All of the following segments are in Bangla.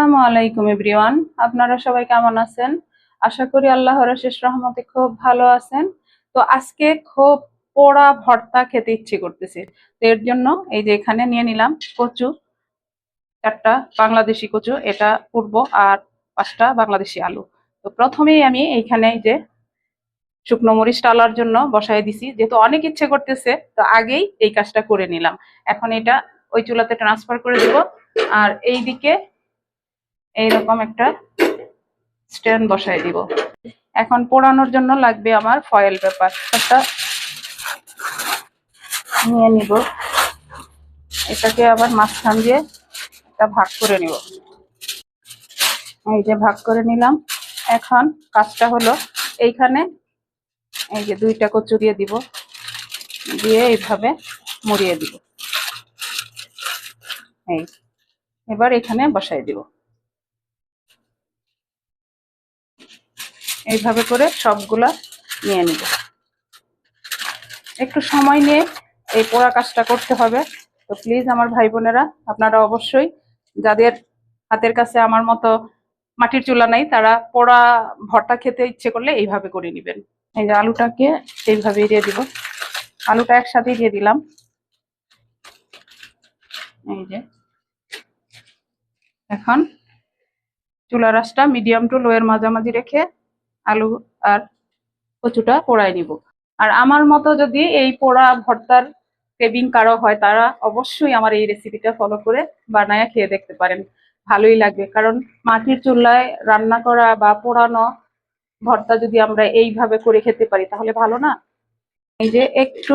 আসসালামু আলাইকুম এভরিওয়ান, আপনারা সবাই কেমন আছেন? আশা করি আল্লাহর অশেষ রহমতে খুব ভালো আছেন। তো আজকে খুব পোড়া ভর্তা খেতে ইচ্ছে করতেছে। তো এর জন্য এই যে এখানে নিয়ে নিলাম কচু, 4টা বাংলাদেশি কচু, এটা করবো, আর 5টা বাংলাদেশি আলু। তো প্রথমেই আমি এইখানে এই যে শুকনো মরিচ টালার জন্য বসায় দিছি, যেহেতু অনেক ইচ্ছে করতেছে তো আগেই এই কাজটা করে নিলাম। এখন এটা ওই চুলাতে ট্রান্সফার করে দিব। আর এইদিকে এইরকম একটা স্ট্যান্ড বসাই দিব। এখন পোড়ানোর জন্য লাগবে আমার ফয়েল পেপার, একটা নিয়ে নিব। এটাকে আবার মাঝখান দিয়ে একটা ভাগ করে নিব। এই যে ভাগ করে নিলাম। এখন কাজটা হলো এইখানে এই যে 2টা কচু দিয়ে দিব, দিয়ে এইভাবে মুড়িয়ে দিব। এই এবার এখানে বসাই দিব। এইভাবে করে সবগুলা নিয়ে নিব। একটু সময় নিয়ে এই পোড়া কাজটা করতে হবে। তো প্লিজ আমার ভাই বোনেরা, আপনারা অবশ্যই, যাদের হাতের কাছে আমার মতো মাটির চুলা নাই, তারা পোড়া ভর্তা খেতে ইচ্ছে করলে এইভাবে করে নেবেন। এই যে আলুটাকে এইভাবেই দিয়ে দিব। আলুটা একসাথেই দিয়ে দিলাম। এই যে এখন চুলার আঁচটা মিডিয়াম টু লো এর মাঝামাঝি রেখে আলু আর কচুটা পোড়ায় নিব। আর আমার মতো যদি এই পোড়া ভর্তার ক্রেভিং কারো হয়, তারা অবশ্যই আমার এই রেসিপিটা ফলো করে বানায় খেয়ে দেখতে পারেন, ভালোই লাগবে। কারণ মাটির চুলায় রান্না করা বা পোড়ানো ভর্তা যদি আমরা এইভাবে করে খেতে পারি তাহলে ভালো না? এই যে একটু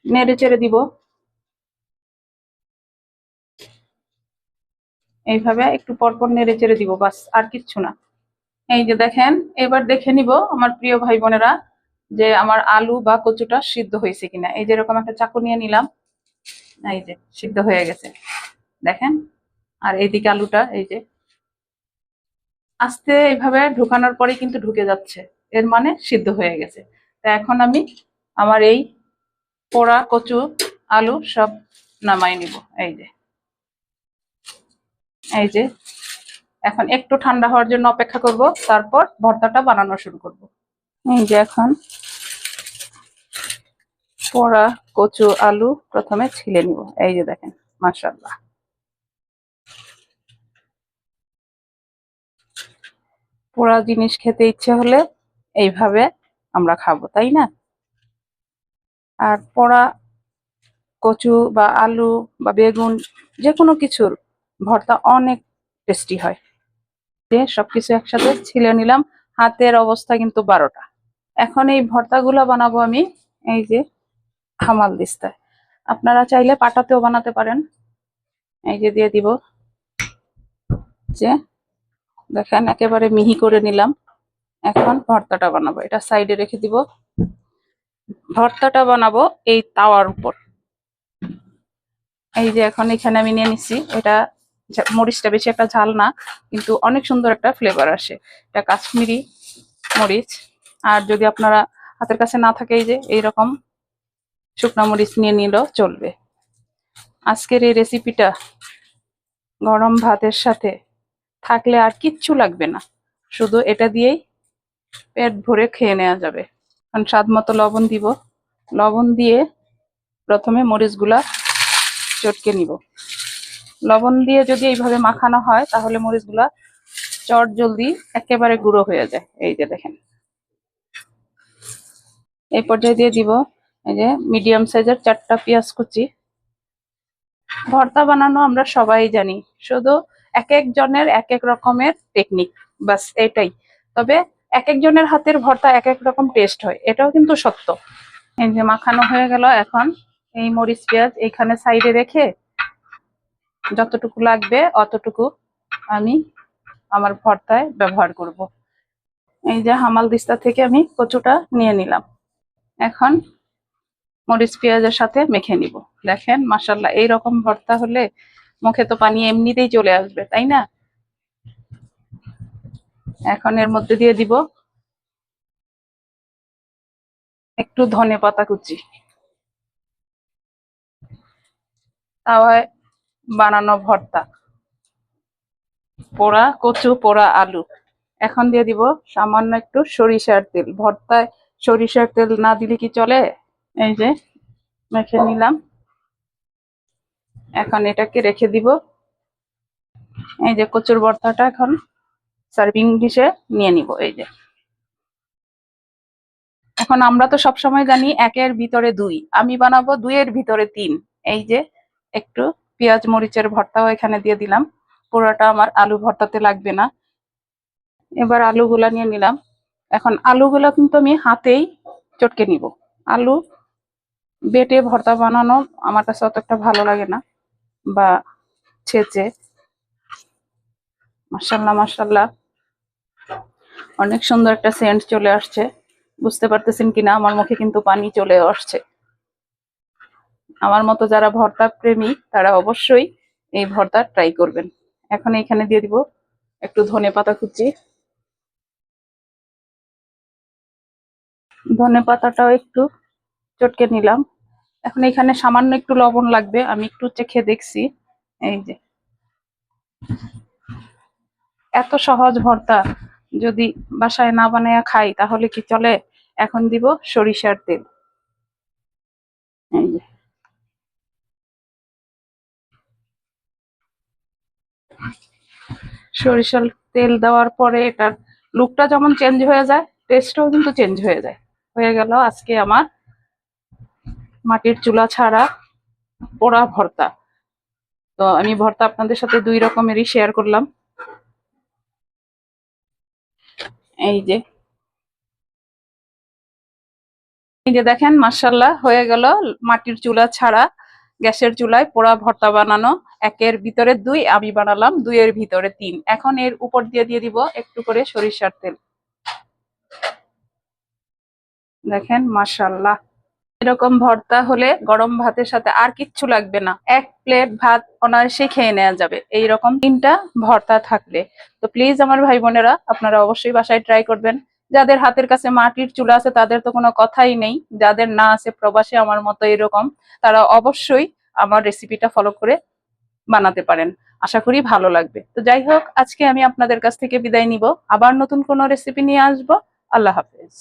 নেড়ে চেড়ে দিব, এইভাবে একটু পরপর নেড়ে চেড়ে দিব, বাস, আর কিচ্ছু না। এই যে দেখেন, এবার দেখে নিব আমার প্রিয় ভাই বোনেরা যে আমার আলু বা কচুটা সিদ্ধ হয়েছে কিনা। এই যে এরকম একটা চাকু নিয়ে নিলাম। এই যে সিদ্ধ হয়ে গেছে, দেখেন। আর এইদিকে আলুটা এই যে আস্তে এইভাবে ঢুকানোর পরে কিন্তু ঢুকে যাচ্ছে, এর মানে সিদ্ধ হয়ে গেছে। তা এখন আমি আমার এই পোড়া কচু আলু সব নামাই নিব। এই যে এই যে এখন একটু ঠান্ডা হওয়ার জন্য অপেক্ষা করব, তারপর ভর্তাটা বানানো শুরু করব। এই যে এখন পোড়া কচু আলু প্রথমে ছিলে নিব। এই যে দেখেন, মাশাআল্লাহ। পোড়া জিনিস খেতে ইচ্ছে হলে এইভাবে আমরা খাবো, তাই না? আর পোড়া কচু বা আলু বা বেগুন, যে কোনো কিছুর ভর্তা অনেক টেস্টি হয়। যে সবকিছু একসাথে ছিলে নিলাম। হাতের অবস্থা কিন্তু 12টা। এখন এই ভর্তাগুলো বানাবো আমি এই যে হামাল দিস্তায়। আপনারা চাইলে পাটাতেও বানাতে পারেন। এই যে দিয়ে দিব, যে দেখেন একেবারে মিহি করে নিলাম। এখন ভর্তাটা বানাবো, এটা সাইডে রেখে দিব। ভর্তাটা বানাবো এই তাওয়ার উপর। এই যে এখন এখানে আমি নিয়ে নিচ্ছি, এটা মরিচটা বেশি একটা ঝাল না, কিন্তু অনেক সুন্দর একটা ফ্লেভার আসে। এটা কাশ্মীরি মরিচ। আর যদি আপনারা হাতের কাছে না থাকে, এই যে এইরকম শুকনো মরিচ নিয়ে নিলেও চলবে। আজকের এই রেসিপিটা গরম ভাতের সাথে থাকলে আর কিচ্ছু লাগবে না, শুধু এটা দিয়েই পেট ভরে খেয়ে নেওয়া যাবে। এখন স্বাদ মতো লবণ দিব। লবণ দিয়ে প্রথমে মরিচগুলা চটকে নিব। লবণ দিয়ে যদি এইভাবে মাখানো হয় তাহলে মরিচগুলা চট জলদি একেবারে গুঁড়ো হয়ে যায়। এই যে দেখেন, এই পর্যায়ে দিয়ে দিব এই যে মিডিয়াম সাইজের 4টা পেঁয়াজ কুচি। ভর্তা বানানো আমরা সবাই জানি, শুধু এক একজনের এক এক রকমের টেকনিক, বাস এটাই। তবে এক একজনের হাতের ভর্তা এক এক রকম টেস্ট হয়, এটাও কিন্তু সত্য। এই যে মাখানো হয়ে গেল। এখন এই মরিচ পেঁয়াজ এইখানে সাইডে রেখে যতটুকু লাগবে অতটুকু আমি আমার ভর্তায় ব্যবহার করব। এই যে হামাল দিস্তা থেকে আমি কচুটা নিয়ে নিলাম। এখন মরিচ পেঁয়াজের সাথে মেখে নিব। দেখেন মাশাআল্লাহ, এইরকম ভর্তা হলে মুখে তো পানি এমনিতেই চলে আসবে, তাই না? এখন এর মধ্যে দিয়ে দিব একটু ধনে পাতা কুচি। তাওয়ায় বানানো ভর্তা, পোড়া কচু, পোড়া আলু। এখন দিয়ে দিব সামান্য একটু সরিষার তেল। ভর্তায় সরিষার তেল না দিলে কি চলে? এই যে মেখে নিলাম। এখন এটাকে রেখে দিব। এই যে কচুর ভর্তাটা এখন সার্ভিং ডিশে নিয়ে নিব। এই যে এখন আমরা তো সবসময় জানি একের ভিতরে দুই, আমি বানাবো দুইয়ের ভিতরে তিন। এই যে একটু পেঁয়াজ মরিচের ভর্তাও এখানে দিয়ে দিলাম। পুরোটা আমার আলু ভর্তাতে লাগবে না। এবার আলুগুলা নিয়ে নিলাম। এখন আলুগুলা কিন্তু আমি হাতেই চটকে নিব। আলু বেটে ভর্তা বানানো আমার কাছে অত একটা ভালো লাগে না, বা ছেঁচে। মাশাল্লাহ মাশাল্লাহ, অনেক সুন্দর একটা সেন্ট চলে আসছে। বুঝতে পারতেছেন কিনা, আমার মুখে কিন্তু পানি চলে আসছে। আমার মতো যারা ভর্তা প্রেমী তারা অবশ্যই এই ভর্তা ট্রাই করবেন। এখন এখানে দিয়ে দিব একটু ধনেপাতা কুচি। ধনেপাতাটাও একটু চটকে নিলাম। এখন এখানে সামান্য একটু লবণ লাগবে, আমি একটু চেখে দেখছি। এই যে এত সহজ ভর্তা যদি বাসায় না বানায় খাই তাহলে কি চলে? এখন দিব সরিষার তেল। এই যে সরিষার তেল দেওয়ার পরে এটার লুকটা যেমন চেঞ্জ হয়ে যায়, টেস্টটাও কিন্তু চেঞ্জ হয়ে যায়। হয়ে গেল আজকে আমার মাটির চুলা ছাড়া পোড়া ভর্তা। তো আমি ভর্তা আপনাদের সাথে দুই রকমেরই শেয়ার করলাম। এই যে এই যে দেখেন, মাশাল্লাহ হয়ে গেল মাটির চুলা ছাড়া গ্যাসের চুলায় পোড়া ভর্তা বানানো। একের ভিতরে দুই, আমি বানালাম দুইয়ের ভিতরে তিন। এখন এর উপর দিয়ে দিয়ে দিব একটু করে সরিষার তেল। দেখেন মাশাল্লাহ, এরকম ভর্তা হলে গরম ভাতের সাথে আর কিচ্ছু লাগবে না, এক প্লেট ভাত অনায়াসে খেয়ে নেওয়া যাবে এইরকম তিনটা ভর্তা থাকলে। তো প্লিজ আমার ভাই বোনেরা, আপনারা অবশ্যই বাসায় ট্রাই করবেন। যাদের হাতের কাছে মাটির চুলা আছে তাদের তো কোনো কথাই নেই, যাদের না আছে প্রবাসে আমার মতো এরকম, তারা অবশ্যই আমার রেসিপিটা ফলো করে বানাতে পারেন। আশা করি ভালো লাগবে। তো যাই হোক, আজকে আমি আপনাদের কাছ থেকে বিদায় নিব। আবার নতুন কোনো রেসিপি নিয়ে আসবো। আল্লাহ হাফেজ।